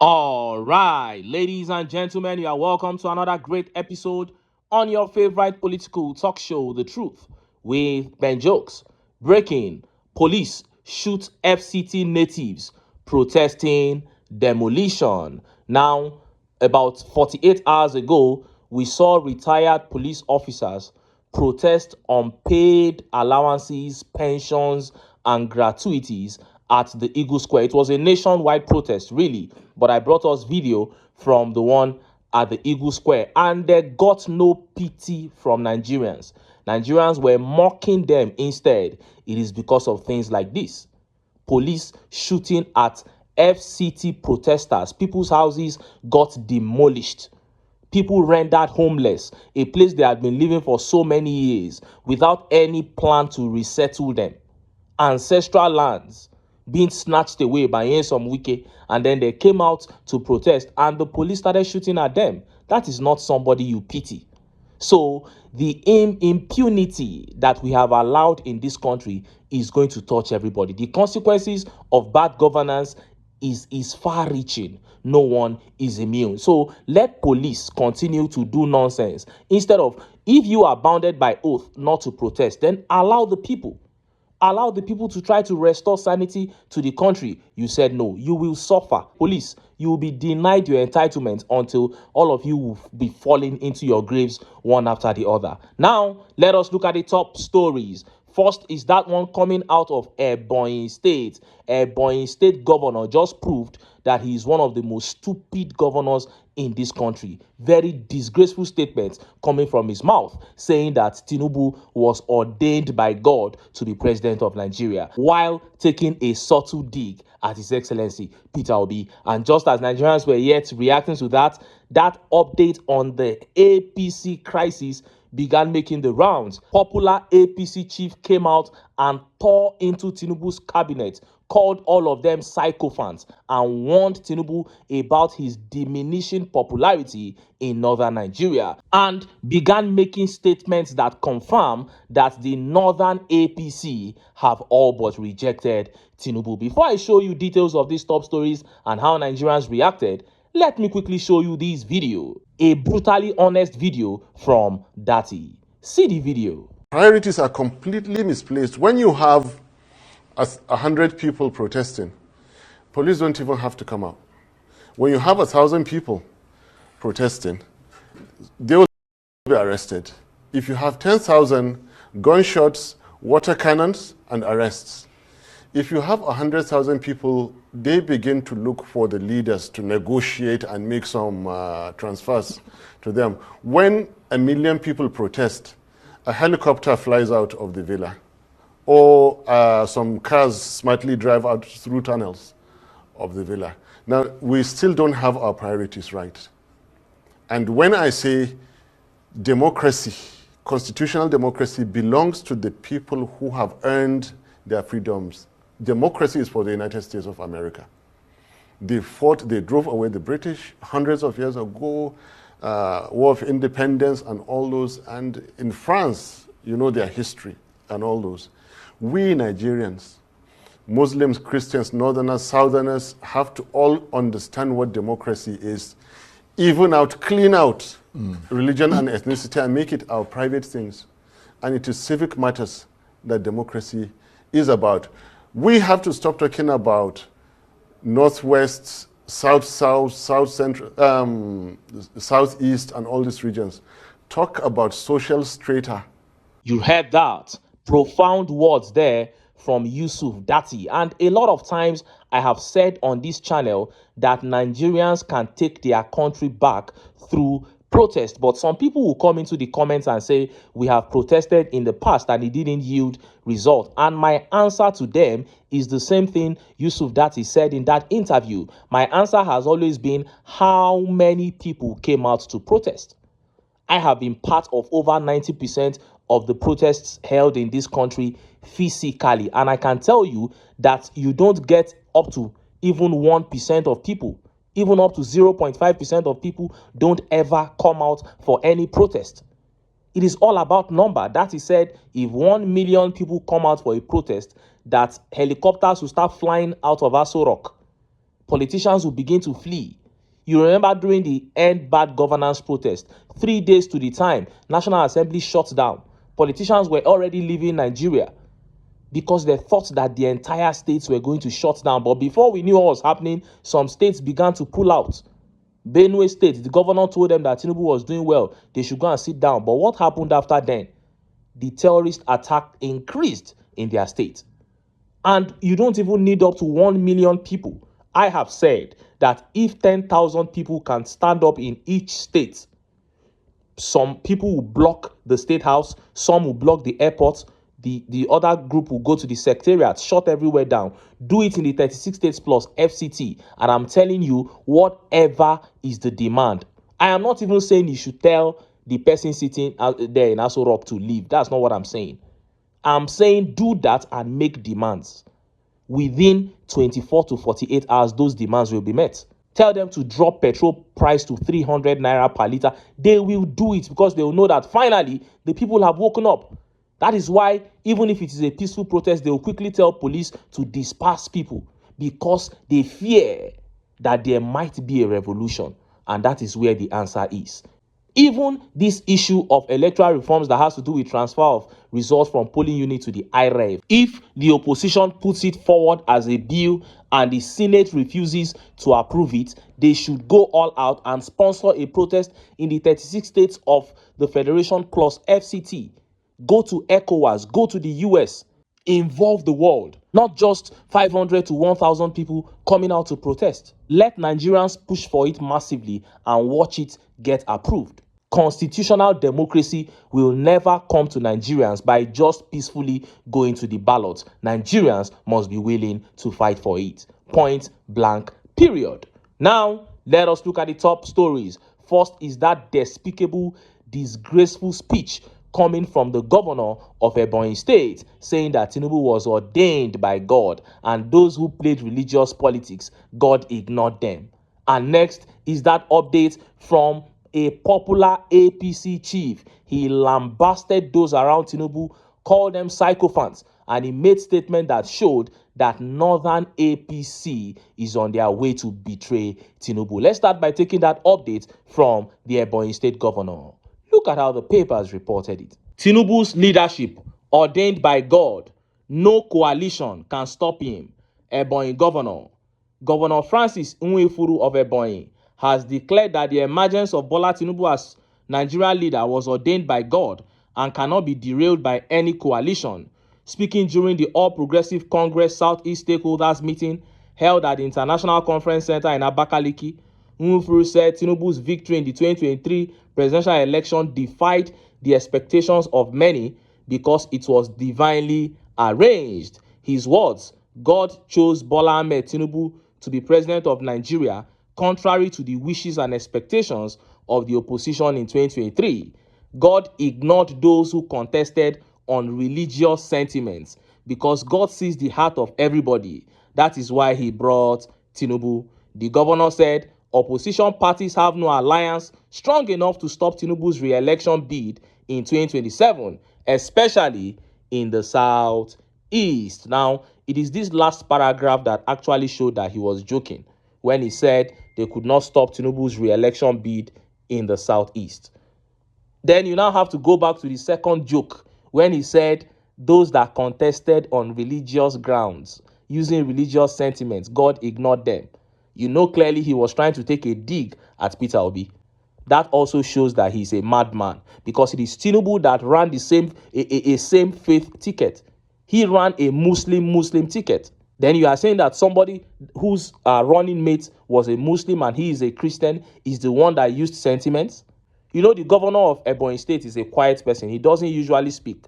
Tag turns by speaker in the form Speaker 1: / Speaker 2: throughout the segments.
Speaker 1: All right, ladies and gentlemen, you are welcome to another great episode on your favorite political talk show, The Truth, with Ben Jokes. Breaking: police shoot FCT natives protesting demolition. Now, about 48 hours ago, we saw retired police officers protest unpaid allowances, pensions, and gratuities at the Eagle Square. It was a nationwide protest, really, but I brought us video from the one at the Eagle Square, and they got no pity from Nigerians. Nigerians were mocking them instead. It is because of things like this: police shooting at FCT protesters. People's houses got demolished. People rendered homeless, a place they had been living for so many years without any plan to resettle them. Ancestral lands being snatched away by Nyesom Wike, and then they came out to protest and the police started shooting at them. That is not somebody you pity. So the impunity that we have allowed in this country is going to touch everybody. The consequences of bad governance is far reaching. No one is immune. So let police continue to do nonsense. Instead of, if you are bounded by oath not to protest, then allow the people. Allow the people to try to restore sanity to the country. You said no. You will suffer. Police, you will be denied your entitlement until all of you will be falling into your graves one after the other. Now, let us look at the top stories. First is that one coming out of Ebonyi State. Ebonyi State governor just proved that he is one of the most stupid governors in this country. Very disgraceful statements coming from his mouth, saying that Tinubu was ordained by God to be president of Nigeria, while taking a subtle dig at His Excellency Peter Obi. And just as Nigerians were yet reacting to that update on the APC crisis began making the rounds. Popular APC chief came out and tore into Tinubu's cabinet, called all of them sycophants, and warned Tinubu about his diminishing popularity in northern Nigeria, and began making statements that confirm that the northern APC have all but rejected Tinubu. Before I show you details of these top stories and how Nigerians reacted, let me quickly show you this video, a brutally honest video from Dati. See the video.
Speaker 2: Priorities are completely misplaced. When you have 100 people protesting, police don't even have to come out. When you have 1,000 people protesting, they will be arrested. If you have 10,000, gunshots, water cannons, and arrests. If you have 100,000 people, they begin to look for the leaders to negotiate and make some transfers to them. When 1 million people protest, a helicopter flies out of the villa, or some cars smartly drive out through tunnels of the villa. Now, we still don't have our priorities right. And when I say democracy, constitutional democracy belongs to the people who have earned their freedoms. Democracy is for the United States of America. They fought, they drove away the British hundreds of years ago, War of Independence and all those. And in France, you know their history and all those. We Nigerians, Muslims, Christians, Northerners, Southerners, have to all understand what democracy is. Even out, clean out religion and ethnicity and make it our private things. And it is civic matters that democracy is about. We have to stop talking about Northwest, South-South, South-Central, Southeast, and all these regions. Talk about social strata.
Speaker 1: You heard that. Profound words there from Yusuf Dati. And a lot of times I have said on this channel that Nigerians can take their country back through protest, but some people will come into the comments and say we have protested in the past and it didn't yield result. And my answer to them is the same thing Yusuf Dati said in that interview. My answer has always been, how many people came out to protest? I have been part of over 90% of the protests held in this country physically, and I can tell you that you don't get up to even 1% of people. Even up to 0.5% of people don't ever come out for any protest. It is all about number. That is said, if 1 million people come out for a protest, that helicopters will start flying out of Aso Rock. Politicians will begin to flee. You remember during the End Bad Governance protest, 3 days to the time, National Assembly shut down. Politicians were already leaving Nigeria because they thought that the entire states were going to shut down. But before we knew what was happening, some states began to pull out. Benue State, the governor told them that Tinubu was doing well. They should go and sit down. But what happened after then? The terrorist attack increased in their state. And you don't even need up to 1 million people. I have said that if 10,000 people can stand up in each state, some people will block the state house, some will block the airport, the other group will go to the secretariat, shut everywhere down. Do it in the 36 states plus FCT. And I'm telling you, whatever is the demand. I am not even saying you should tell the person sitting out there in Aso Rock to leave. That's not what I'm saying. I'm saying do that and make demands. Within 24 to 48 hours, those demands will be met. Tell them to drop petrol price to 300 naira per liter. They will do it because they will know that finally the people have woken up. That is why even if it is a peaceful protest, they will quickly tell police to disperse people because they fear that there might be a revolution. And that is where the answer is. Even this issue of electoral reforms that has to do with transfer of results from polling unit to the IREV, if the opposition puts it forward as a bill and the Senate refuses to approve it, they should go all out and sponsor a protest in the 36 states of the Federation plus FCT. Go to ECOWAS, go to the US, involve the world, not just 500 to 1,000 people coming out to protest. Let Nigerians push for it massively and watch it get approved. Constitutional democracy will never come to Nigerians by just peacefully going to the ballot. Nigerians must be willing to fight for it. Point blank, period. Now, let us look at the top stories. First is that despicable, disgraceful speech coming from the governor of Ebonyi State, saying that Tinubu was ordained by God and those who played religious politics, God ignored them. And next is that update from a popular APC chief. He lambasted those around Tinubu, called them sycophants, and he made statement that showed that Northern APC is on their way to betray Tinubu. Let's start by taking that update from the Ebonyi State governor. Look at how the papers reported it. Tinubu's leadership, ordained by God. No coalition can stop him. Ebonyi governor. Governor Francis Nwefuru of Ebonyi has declared that the emergence of Bola Tinubu as Nigerian leader was ordained by God and cannot be derailed by any coalition. Speaking during the All Progressive Congress Southeast Stakeholders meeting held at the International Conference Center in Abakaliki, Nwefuru said Tinubu's victory in the 2023 presidential election defied the expectations of many because it was divinely arranged. His words, God chose Bola Ahmed Tinubu to be president of Nigeria, contrary to the wishes and expectations of the opposition in 2023. God ignored those who contested on religious sentiments because God sees the heart of everybody. That is why he brought Tinubu. The governor said opposition parties have no alliance strong enough to stop Tinubu's re-election bid in 2027, especially in the Southeast. Now, it is this last paragraph that actually showed that he was joking when he said they could not stop Tinubu's re-election bid in the Southeast. Then you now have to go back to the second joke when he said those that contested on religious grounds, using religious sentiments, God ignored them. You know clearly he was trying to take a dig at Peter Obi. That also shows that he's a madman because it is Tinubu that ran the same same faith ticket. He ran a Muslim ticket. Then you are saying that somebody whose running mate was a Muslim and he is a Christian is the one that used sentiments. You know, the governor of Ebonyi State is a quiet person. He doesn't usually speak.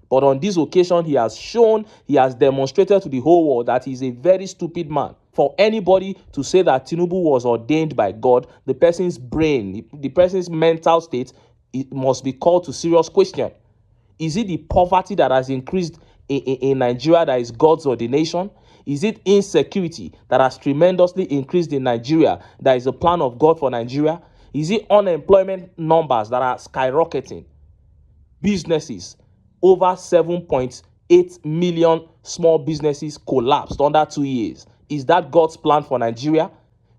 Speaker 1: But on this occasion, he has demonstrated to the whole world that he's a very stupid man. For anybody to say that Tinubu was ordained by God, the person's brain, the person's mental state, it must be called to serious question. Is it the poverty that has increased in Nigeria that is God's ordination? Is it insecurity that has tremendously increased in Nigeria that is a plan of God for Nigeria? Is it unemployment numbers that are skyrocketing? Businesses, over 7.8 million small businesses collapsed under 2 years. Is that God's plan for Nigeria?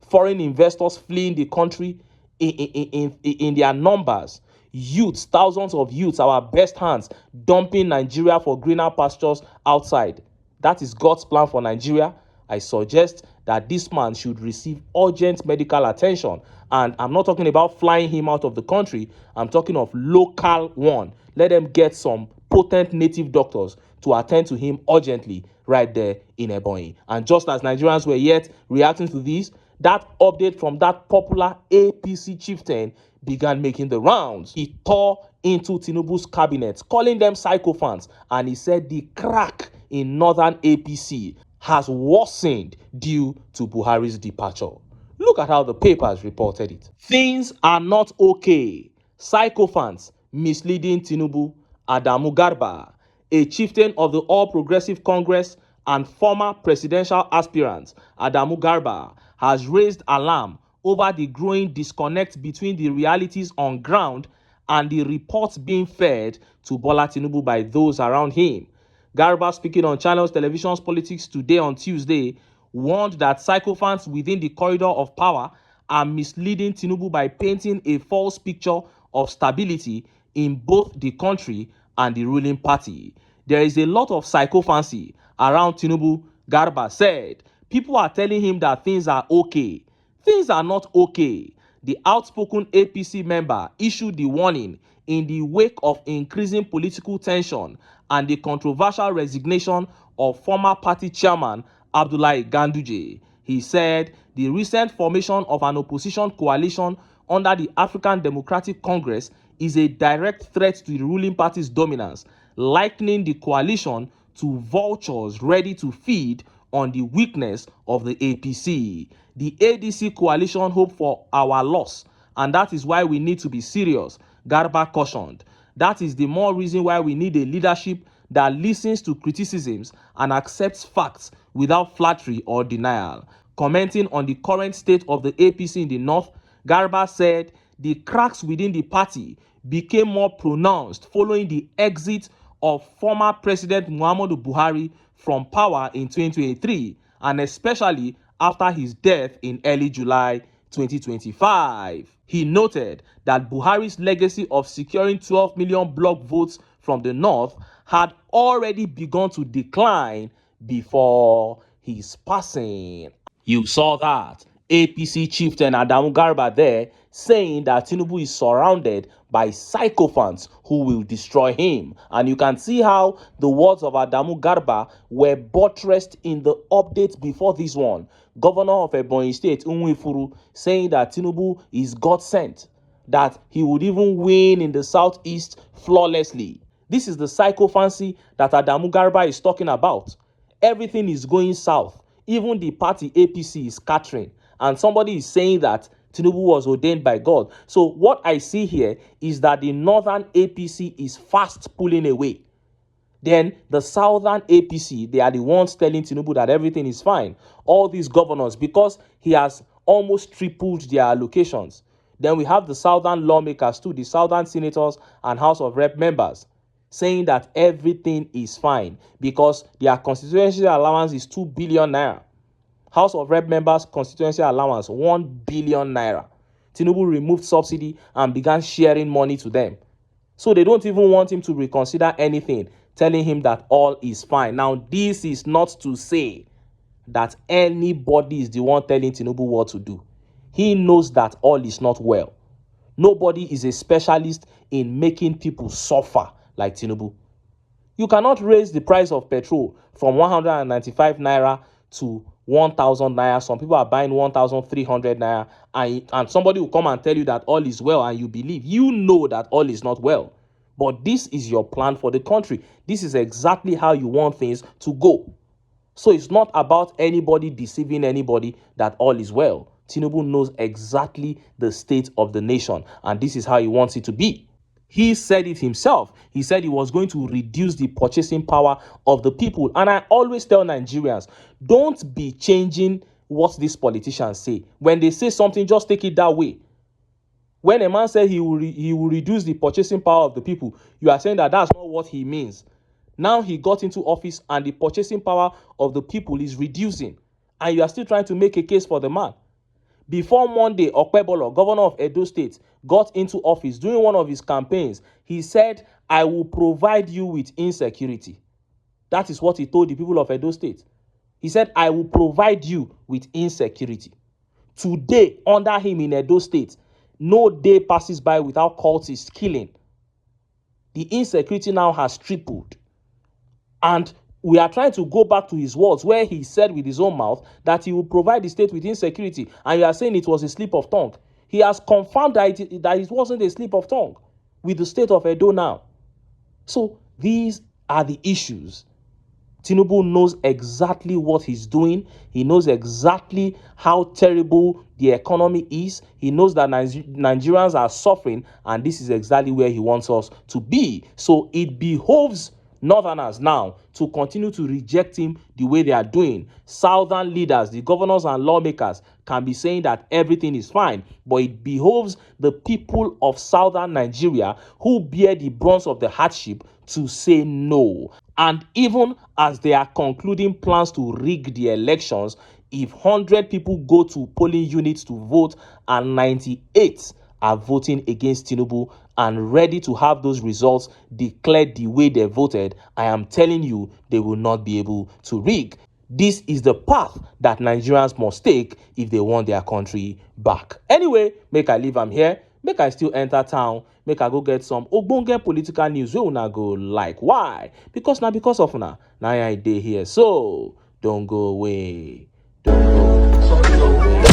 Speaker 1: Foreign investors fleeing the country in their numbers. Youths, thousands of youths, our best hands, dumping Nigeria for greener pastures outside. That is God's plan for Nigeria. I suggest that this man should receive urgent medical attention. And I'm not talking about flying him out of the country. I'm talking of local one. Let them get some potent native doctors to attend to him urgently right there in Ebonyi. And just as Nigerians were yet reacting to this, that update from that popular APC chieftain began making the rounds. He tore into Tinubu's cabinet, calling them sycophants, and he said the crack in northern APC has worsened due to Buhari's departure. Look at how the papers reported it. Things are not okay. Sycophants misleading Tinubu. Adamu Garba, a chieftain of the All Progressive Congress and former presidential aspirant, Adamu Garba, has raised alarm over the growing disconnect between the realities on ground and the reports being fed to Bola Tinubu by those around him. Garba, speaking on Channels Television's Politics Today on Tuesday, warned that sycophants within the corridor of power are misleading Tinubu by painting a false picture of stability in both the country and the ruling party. There is a lot of sycophancy around Tinubu, Garba said. People are telling him that things are okay. Things are not okay. The outspoken APC member issued the warning in the wake of increasing political tension and the controversial resignation of former party chairman Abdullahi Ganduje. He said the recent formation of an opposition coalition under the African Democratic Congress is a direct threat to the ruling party's dominance, likening the coalition to vultures ready to feed on the weakness of the APC. The ADC coalition hope for our loss, and that is why we need to be serious, Garba cautioned. That is the more reason why we need a leadership that listens to criticisms and accepts facts without flattery or denial. Commenting on the current state of the APC in the north, Garba said the cracks within the party became more pronounced following the exit of former President Muhammadu Buhari from power in 2023, and especially after his death in early July 2025. He noted that Buhari's legacy of securing 12 million block votes from the north had already begun to decline before his passing. You saw that. APC chieftain Adamu Garba there saying that Tinubu is surrounded by sycophants who will destroy him. And you can see how the words of Adamu Garba were buttressed in the update before this one. Governor of Ebonyi State, Unwifuru, saying that Tinubu is God sent, that he would even win in the southeast flawlessly. This is the sycophancy that Adamu Garba is talking about. Everything is going south. Even the party APC is scattering. And somebody is saying that Tinubu was ordained by God. So what I see here is that the northern APC is fast pulling away. Then the southern APC, they are the ones telling Tinubu that everything is fine. All these governors, because he has almost tripled their allocations. Then we have the southern lawmakers too, the southern senators and House of Rep members, saying that everything is fine because their constituency allowance is 2 billion naira. House of Rep members' constituency allowance, 1 billion naira. Tinubu removed subsidy and began sharing money to them. So they don't even want him to reconsider anything, telling him that all is fine. Now, this is not to say that anybody is the one telling Tinubu what to do. He knows that all is not well. Nobody is a specialist in making people suffer like Tinubu. You cannot raise the price of petrol from 195 naira to 1,000 naira. Some people are buying 1,300 naira, and somebody will come and tell you that all is well, and you believe. You know that all is not well. But this is your plan for the country. This is exactly how you want things to go. So it's not about anybody deceiving anybody that all is well. Tinubu knows exactly the state of the nation, and this is how he wants it to be. He said it himself. He said he was going to reduce the purchasing power of the people. And I always tell Nigerians, don't be changing what these politicians say. When they say something, just take it that way. When a man said he will reduce the purchasing power of the people, you are saying that that's not what he means. Now he got into office and the purchasing power of the people is reducing. and you are still trying to make a case for the man. Before Monday, Okpebolo, governor of Edo State, got into office, during one of his campaigns, he said, I will provide you with insecurity. That is what he told the people of Edo State. He said, I will provide you with insecurity. Today, under him in Edo State, no day passes by without cultists killing. The insecurity now has tripled. And we are trying to go back to his words where he said with his own mouth that he will provide the state with insecurity. And you are saying it was a slip of tongue. He has confirmed that it wasn't a slip of tongue with the state of Edo now. So these are the issues. Tinubu knows exactly what he's doing. He knows exactly how terrible the economy is. He knows that Nigerians are suffering, and this is exactly where he wants us to be. So it behoves Northerners now to continue to reject him the way they are doing. Southern leaders, the governors and lawmakers, can be saying that everything is fine, but it behoves the people of Southern Nigeria who bear the brunt of the hardship to say no. And even as they are concluding plans to rig the elections, if 100 people go to polling units to vote and 98 are voting against Tinubu and ready to have those results declared the way they voted, I am telling you, they will not be able to rig. This is the path that Nigerians must take if they want their country back. Anyway, make I leave am here. Make I still enter town. Make I go get some ogbonge political news wey una go like. Why? Because now because of una, now I dey here. So don't go away. Don't go away.